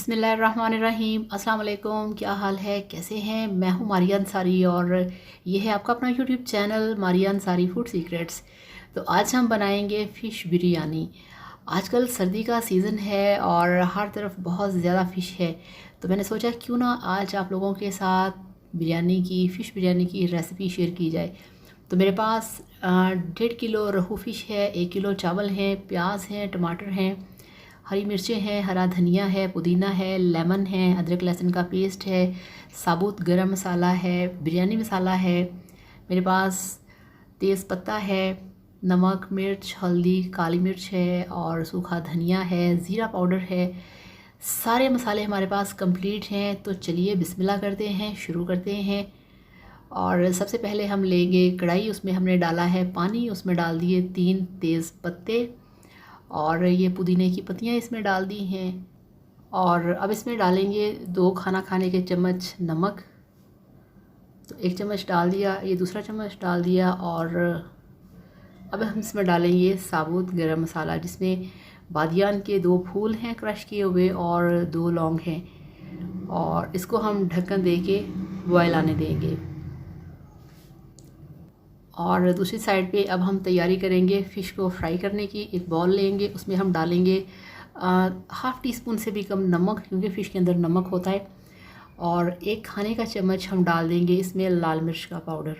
बिस्मिल्लाहिर्रहमानिर्रहीम। अस्सलाम वालेकुम। क्या हाल है, कैसे हैं? मैं हूं मारिया अंसारी और ये है आपका अपना YouTube channel Maria Ansari food secrets. तो आज हम बनाएंगे फ़िश बिरयानी। आजकल सर्दी का सीज़न है और हर तरफ बहुत ज़्यादा फ़िश है, तो मैंने सोचा क्यों ना आज आप लोगों के साथ फ़िश बिरयानी की रेसिपी शेयर की जाए। तो मेरे पास 1.5 किलो रोहू फ़िश है, 1 किलो चावल हैं, प्याज हैं, टमाटर हैं, हरी मिर्चें हैं, हरा धनिया है, पुदीना है, लेमन है, अदरक लहसुन का पेस्ट है, साबुत गरम मसाला है, बिरयानी मसाला है, मेरे पास तेज़ पत्ता है, नमक, मिर्च, हल्दी, काली मिर्च है और सूखा धनिया है, ज़ीरा पाउडर है। सारे मसाले हमारे पास कंप्लीट हैं। तो चलिए बिस्मिल्लाह करते हैं, शुरू करते हैं। और सबसे पहले हम लेंगे कढ़ाई, उसमें हमने डाला है पानी, उसमें डाल दिए 3 तेज़ पत्ते और ये पुदीने की पत्तियाँ इसमें डाल दी हैं। और अब इसमें डालेंगे 2 खाना खाने के चम्मच नमक। तो 1 चम्मच डाल दिया, ये दूसरा चम्मच डाल दिया। और अब हम इसमें डालेंगे साबुत गरम मसाला, जिसमें बादियान के 2 फूल हैं क्रश किए हुए और 2 लौंग हैं। और इसको हम ढक्कन दे के बॉयल आने देंगे। और दूसरी साइड पे अब हम तैयारी करेंगे फ़िश को फ्राई करने की। एक बॉल लेंगे, उसमें हम डालेंगे हाफ़ टी स्पून से भी कम नमक, क्योंकि फ़िश के अंदर नमक होता है। और 1 खाने का चम्मच हम डाल देंगे इसमें लाल मिर्च का पाउडर।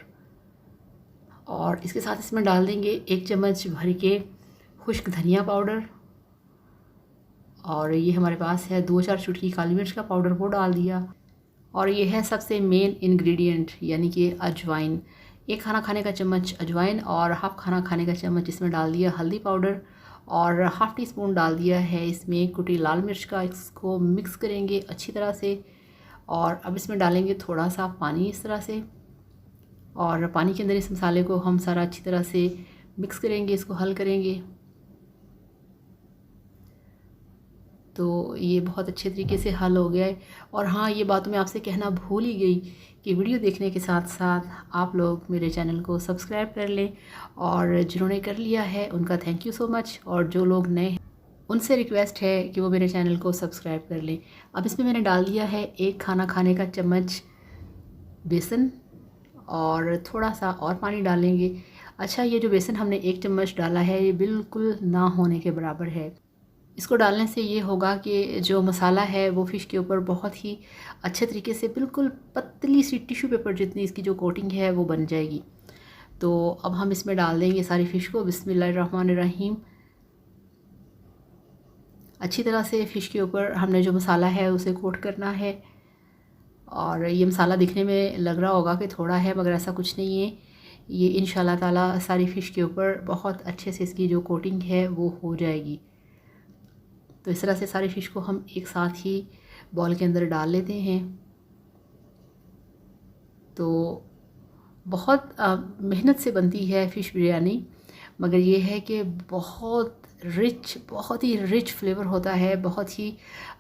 और इसके साथ इसमें डाल देंगे 1 चम्मच भर के खुश्क धनिया पाउडर। और ये हमारे पास है 2-4 चुटकी काली मिर्च का पाउडर, वो डाल दिया। और ये है सबसे मेन इंग्रेडिएंट, यानी कि अजवाइन। 1 खाना खाने का चम्मच अजवाइन और हाफ़ खाना खाने का चम्मच इसमें डाल दिया हल्दी पाउडर और हाफ़ टी स्पून डाल दिया है इसमें कुटी लाल मिर्च का। इसको मिक्स करेंगे अच्छी तरह से। और अब इसमें डालेंगे थोड़ा सा पानी इस तरह से, और पानी के अंदर इस मसाले को हम सारा अच्छी तरह से मिक्स करेंगे, इसको हल करेंगे। तो ये बहुत अच्छे तरीके से हल हो गया है। और हाँ, ये बात मैं आपसे कहना भूल ही गई कि वीडियो देखने के साथ साथ आप लोग मेरे चैनल को सब्सक्राइब कर लें। और जिन्होंने कर लिया है उनका थैंक यू सो मच, और जो लोग नए हैं उनसे रिक्वेस्ट है कि वो मेरे चैनल को सब्सक्राइब कर लें। अब इसमें मैंने डाल दिया है 1 खाना खाने का चम्मच बेसन, और थोड़ा सा और पानी डालेंगे। अच्छा, ये जो बेसन हमने 1 चम्मच डाला है, ये बिल्कुल ना होने के बराबर है। इसको डालने से ये होगा कि जो मसाला है वो फ़िश के ऊपर बहुत ही अच्छे तरीके से, बिल्कुल पतली सी टिश्यू पेपर जितनी इसकी जो कोटिंग है वो बन जाएगी। तो अब हम इसमें डाल देंगे सारी फ़िश को। बिस्मिल्लाहिर्रहमानिर्रहीम। अच्छी तरह से फ़िश के ऊपर हमने जो मसाला है उसे कोट करना है। और ये मसाला दिखने में लग रहा होगा कि थोड़ा है, मगर ऐसा कुछ नहीं है। ये इंशाल्लाह ताला सारी फ़िश के ऊपर बहुत अच्छे से इसकी जो कोटिंग है वो हो जाएगी। तो इस तरह से सारी फ़िश को हम एक साथ ही बॉल के अंदर डाल लेते हैं। तो बहुत मेहनत से बनती है फ़िश बिरयानी, मगर ये है कि बहुत ही रिच फ्लेवर होता है, बहुत ही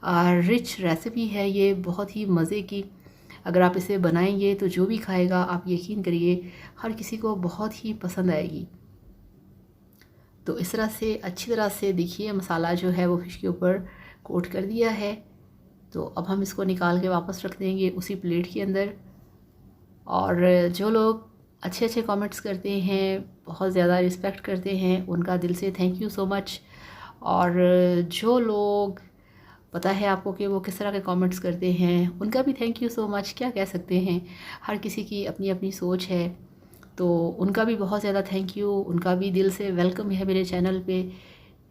रिच रेसिपी है ये, बहुत ही मज़े की। अगर आप इसे बनाएंगे तो जो भी खाएगा, आप यकीन करिए, हर किसी को बहुत ही पसंद आएगी। तो इस तरह से अच्छी तरह से देखिए मसाला जो है वो फ़िश के ऊपर कोट कर दिया है। तो अब हम इसको निकाल के वापस रख देंगे उसी प्लेट के अंदर। और जो लोग अच्छे अच्छे कमेंट्स करते हैं, बहुत ज़्यादा रिस्पेक्ट करते हैं, उनका दिल से थैंक यू सो मच। और जो लोग पता है आपको कि वो किस तरह के कमेंट्स करते हैं, उनका भी थैंक यू सो मच। क्या कह सकते हैं, हर किसी की अपनी अपनी सोच है। तो उनका भी बहुत ज़्यादा थैंक यू, उनका भी दिल से वेलकम है मेरे चैनल पे।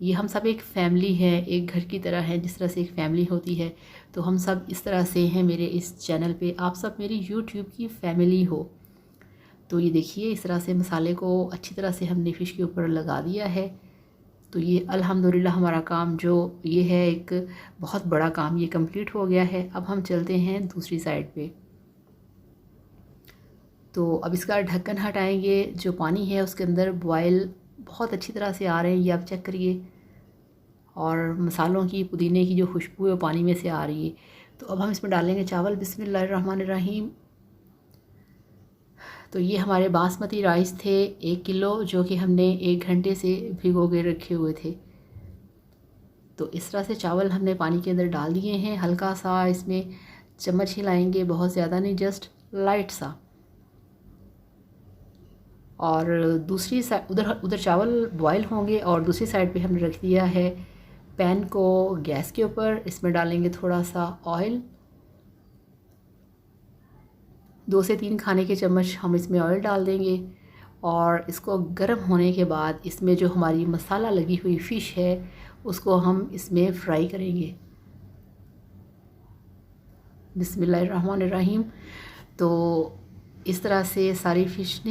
ये हम सब एक फ़ैमिली है, एक घर की तरह है, जिस तरह से एक फ़ैमिली होती है, तो हम सब इस तरह से हैं मेरे इस चैनल पे। आप सब मेरी यूट्यूब की फ़ैमिली हो। तो ये देखिए इस तरह से मसाले को अच्छी तरह से हमने फ़िश के ऊपर लगा दिया है। तो ये अल्हम्दुलिल्लाह हमारा काम जो ये है, एक बहुत बड़ा काम ये कंप्लीट हो गया है। अब हम चलते हैं दूसरी साइड पे। तो अब इसका ढक्कन हटाएंगे। जो पानी है उसके अंदर बॉयल बहुत अच्छी तरह से आ रहे हैं, ये आप चेक करिए। और मसालों की, पुदीने की जो खुशबू है वो पानी में से आ रही है। तो अब हम इसमें डालेंगे चावल। बिस्मिल्लाहिर्रहमानिर्रहीम। तो ये हमारे बासमती राइस थे 1 किलो, जो कि हमने 1 घंटे से भिगो के रखे हुए थे। तो इस तरह से चावल हमने पानी के अंदर डाल दिए हैं। हल्का सा इसमें चम्मच हिलाएंगे, बहुत ज़्यादा नहीं, जस्ट लाइट सा। और दूसरी साइड उधर उधर चावल बॉयल होंगे और दूसरी साइड पे हमने रख दिया है पैन को गैस के ऊपर। इसमें डालेंगे थोड़ा सा ऑयल, 2 से 3 खाने के चम्मच हम इसमें ऑयल डाल देंगे। और इसको गर्म होने के बाद इसमें जो हमारी मसाला लगी हुई फ़िश है उसको हम इसमें फ्राई करेंगे। बिस्मिल्लाहिर्रहमानिर्रहीम। तो इस तरह से सारी फ़िश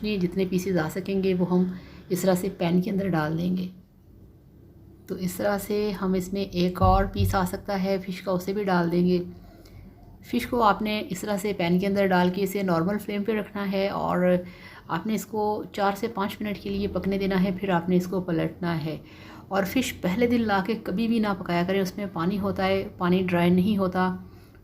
नहीं, जितने पीसेस आ सकेंगे वो हम इस तरह से पैन के अंदर डाल देंगे। तो इस तरह से हम इसमें एक और पीस आ सकता है फ़िश का, उसे भी डाल देंगे। फ़िश को आपने इस तरह से पैन के अंदर डाल के इसे नॉर्मल फ्लेम पे रखना है और आपने इसको 4 से 5 मिनट के लिए पकने देना है। फिर आपने इसको पलटना है। और फ़िश पहले दिन ला के कभी भी ना पकाया करें, उसमें पानी होता है, पानी ड्राई नहीं होता,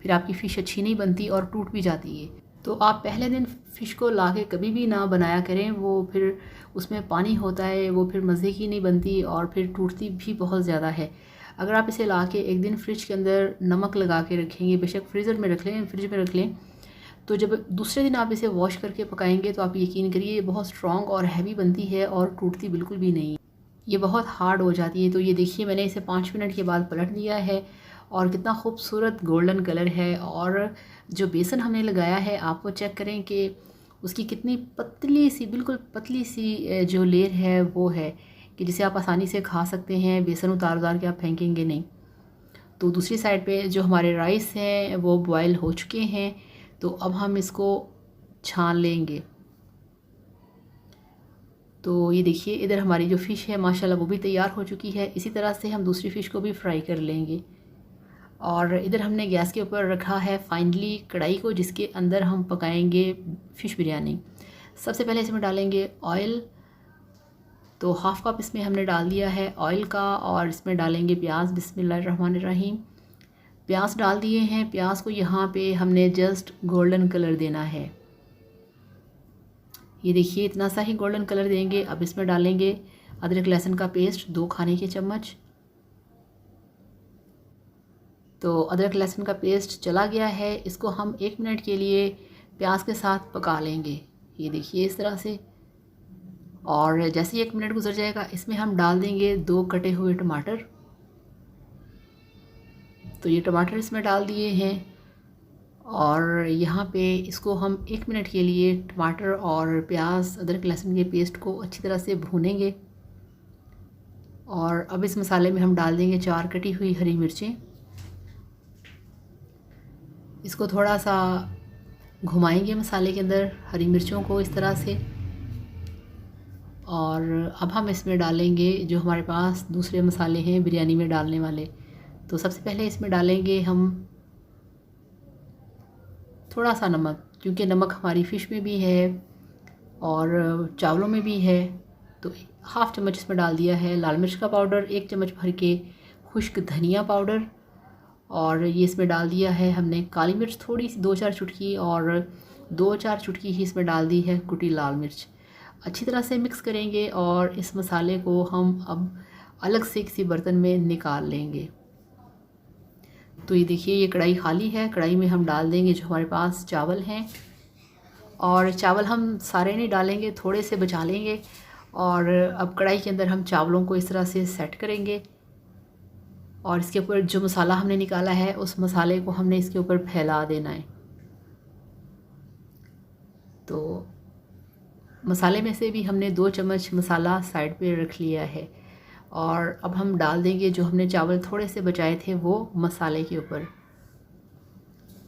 फिर आपकी फ़िश अच्छी नहीं बनती और टूट भी जाती है। तो आप पहले दिन फ़िश को ला के कभी भी ना बनाया करें, वो फिर उसमें पानी होता है, वो फिर मज़े की नहीं बनती और फिर टूटती भी बहुत ज़्यादा है। अगर आप इसे ला के एक दिन फ्रिज के अंदर नमक लगा के रखेंगे, बेशक फ्रीज़र में रख लें, फ्रिज में रख लें, तो जब दूसरे दिन आप इसे वॉश करके पकाएंगे तो आप यकीन करिए ये बहुत स्ट्रॉन्ग और हैवी बनती है और टूटती बिल्कुल भी नहीं, ये बहुत हार्ड हो जाती है। तो ये देखिए मैंने इसे 5 मिनट के बाद पलट दिया है और कितना खूबसूरत गोल्डन कलर है। और जो बेसन हमने लगाया है आप वो चेक करें कि उसकी कितनी पतली सी, बिल्कुल पतली सी जो लेयर है वो है कि जिसे आप आसानी से खा सकते हैं, बेसन उतार उतार के आप फेंकेंगे नहीं। तो दूसरी साइड पे जो हमारे राइस हैं वो बॉयल हो चुके हैं, तो अब हम इसको छान लेंगे। तो ये देखिए इधर हमारी जो फ़िश है माशाल्लाह वो भी तैयार हो चुकी है। इसी तरह से हम दूसरी फ़िश को भी फ्राई कर लेंगे। और इधर हमने गैस के ऊपर रखा है फाइनली कढ़ाई को, जिसके अंदर हम पकाएंगे फ़िश बिरयानी। सबसे पहले इसमें डालेंगे ऑयल, तो हाफ़ कप इसमें हमने डाल दिया है ऑयल का। और इसमें डालेंगे प्याज। बिस्मिल्लाहिर्रहमानिर्रहीम। प्याज डाल दिए हैं। प्याज को यहाँ पे हमने जस्ट गोल्डन कलर देना है। ये देखिए इतना सा ही गोल्डन कलर देंगे। अब इसमें डालेंगे अदरक लहसुन का पेस्ट 2 खाने के चम्मच। तो अदरक लहसुन का पेस्ट चला गया है, इसको हम 1 मिनट के लिए प्याज के साथ पका लेंगे। ये देखिए इस तरह से। और जैसे ही 1 मिनट गुजर जाएगा इसमें हम डाल देंगे 2 कटे हुए टमाटर। तो ये टमाटर इसमें डाल दिए हैं और यहाँ पे इसको हम 1 मिनट के लिए टमाटर और प्याज अदरक लहसुन के पेस्ट को अच्छी तरह से भूनेंगे। और अब इस मसाले में हम डाल देंगे 4 कटी हुई हरी मिर्चें। इसको थोड़ा सा घुमाएंगे मसाले के अंदर हरी मिर्चों को इस तरह से। और अब हम इसमें डालेंगे जो हमारे पास दूसरे मसाले हैं बिरयानी में डालने वाले। तो सबसे पहले इसमें डालेंगे हम थोड़ा सा नमक, क्योंकि नमक हमारी फ़िश में भी है और चावलों में भी है। तो हाफ़ चम्मच इसमें डाल दिया है लाल मिर्च का पाउडर, 1 चम्मच भर के खुश्क धनिया पाउडर। और ये इसमें डाल दिया है हमने काली मिर्च थोड़ी सी 2-4 चुटकी, और 2-4 चुटकी ही इसमें डाल दी है कुटी लाल मिर्च। अच्छी तरह से मिक्स करेंगे और इस मसाले को हम अब अलग से किसी बर्तन में निकाल लेंगे। तो ये देखिए ये कढ़ाई खाली है। कढ़ाई में हम डाल देंगे जो हमारे पास चावल हैं। और चावल हम सारे नहीं डालेंगे, थोड़े से बचा लेंगे। और अब कढ़ाई के अंदर हम चावलों को इस तरह से सेट करेंगे और इसके ऊपर जो मसाला हमने निकाला है उस मसाले को हमने इसके ऊपर फैला देना है। तो मसाले में से भी हमने 2 चम्मच मसाला साइड पे रख लिया है। और अब हम डाल देंगे जो हमने चावल थोड़े से बचाए थे वो मसाले के ऊपर।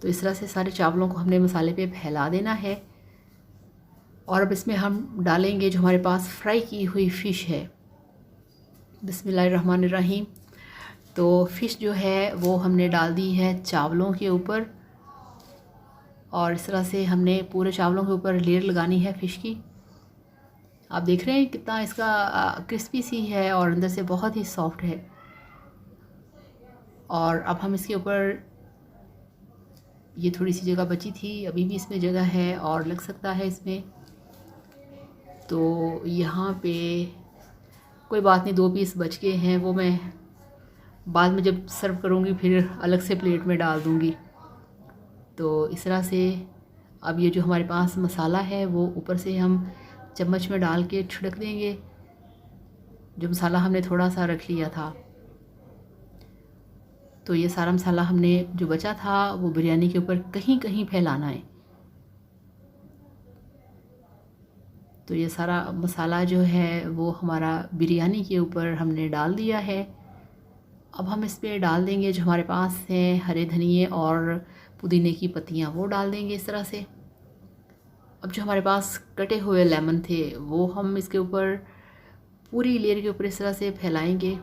तो इस तरह से सारे चावलों को हमने मसाले पे फैला देना है। और अब इसमें हम डालेंगे जो हमारे पास फ्राई की हुई फ़िश है। बिस्मिल्लाहिर्रहमानिर्रहीम। तो फ़िश जो है वो हमने डाल दी है चावलों के ऊपर। और इस तरह से हमने पूरे चावलों के ऊपर लेयर लगानी है फ़िश की। आप देख रहे हैं कितना इसका क्रिस्पी सी है और अंदर से बहुत ही सॉफ्ट है। और अब हम इसके ऊपर, ये थोड़ी सी जगह बची थी, अभी भी इसमें जगह है और लग सकता है इसमें। तो यहाँ पे कोई बात नहीं, 2 पीस बच गए हैं, वो मैं बाद में जब सर्व करूँगी फिर अलग से प्लेट में डाल दूँगी। तो इस तरह से अब ये जो हमारे पास मसाला है वो ऊपर से हम चम्मच में डाल के छिड़क देंगे, जो मसाला हमने थोड़ा सा रख लिया था। तो ये सारा मसाला हमने जो बचा था वो बिरयानी के ऊपर कहीं कहीं फैलाना है। तो ये सारा मसाला जो है वो हमारा बिरयानी के ऊपर हमने डाल दिया है। अब हम इस पर डाल देंगे जो हमारे पास हैं हरे धनिए और पुदीने की पत्तियाँ, वो डाल देंगे इस तरह से। अब जो हमारे पास कटे हुए लेमन थे वो हम इसके ऊपर पूरी लेयर के ऊपर इस तरह से फैलाएंगे।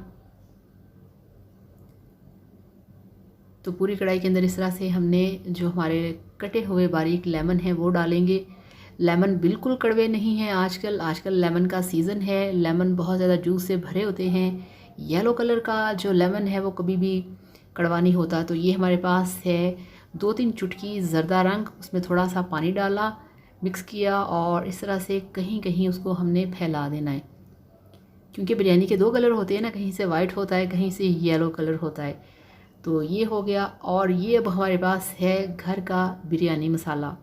तो पूरी कढ़ाई के अंदर इस तरह से हमने जो हमारे कटे हुए बारीक लेमन हैं वो डालेंगे। लेमन बिल्कुल कड़वे नहीं हैं आजकल लेमन का सीज़न है, लेमन बहुत ज़्यादा जूस से भरे होते हैं। येलो कलर का जो लेमन है वो कभी भी कड़वा नहीं होता। तो ये हमारे पास है 2-3 चुटकी ज़र्दा रंग, उसमें थोड़ा सा पानी डाला, मिक्स किया और इस तरह से कहीं कहीं उसको हमने फैला देना है, क्योंकि बिरयानी के 2 कलर होते हैं ना, कहीं से वाइट होता है, कहीं से येलो कलर होता है। तो ये हो गया। और ये अब हमारे पास है घर का बिरयानी मसाला।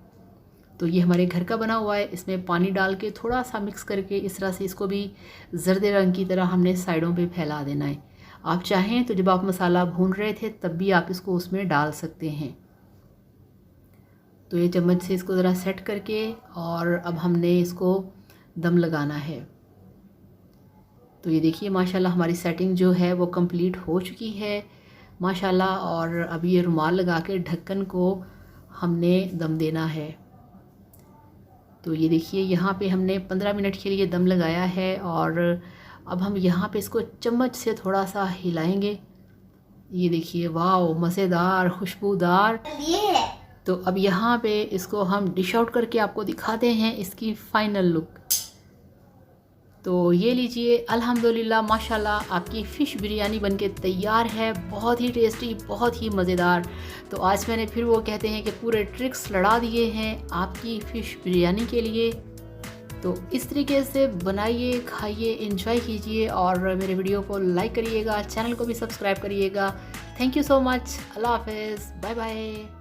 तो ये हमारे घर का बना हुआ है, इसमें पानी डाल के थोड़ा सा मिक्स करके इस तरह से इसको भी जर्दे रंग की तरह हमने साइडों पे फैला देना है। आप चाहें तो जब आप मसाला भून रहे थे तब भी आप इसको उसमें डाल सकते हैं। तो ये चम्मच से इसको ज़रा सेट करके और अब हमने इसको दम लगाना है। तो ये देखिए माशाल्लाह हमारी सेटिंग जो है वो कंप्लीट हो चुकी है माशाल्लाह। और अब ये रुमाल लगा के ढक्कन को हमने दम देना है। तो ये देखिए यहाँ पे हमने 15 मिनट के लिए दम लगाया है और अब हम यहाँ पे इसको चम्मच से थोड़ा सा हिलाएंगे। ये देखिए वाह, मज़ेदार खुशबूदार। तो अब यहाँ पे इसको हम डिश आउट करके आपको दिखाते हैं इसकी फ़ाइनल लुक। तो ये लीजिए अल्हम्दुलिल्लाह माशाल्लाह आपकी फ़िश बिरयानी बनके तैयार है, बहुत ही टेस्टी, बहुत ही मज़ेदार। तो आज मैंने फिर वो कहते हैं कि पूरे ट्रिक्स लड़ा दिए हैं आपकी फ़िश बिरयानी के लिए। तो इस तरीके से बनाइए, खाइए, एंजॉय कीजिए और मेरे वीडियो को लाइक करिएगा, चैनल को भी सब्सक्राइब करिएगा। Thank you so much. अल्लाह हाफ़िज़, बाय बाय।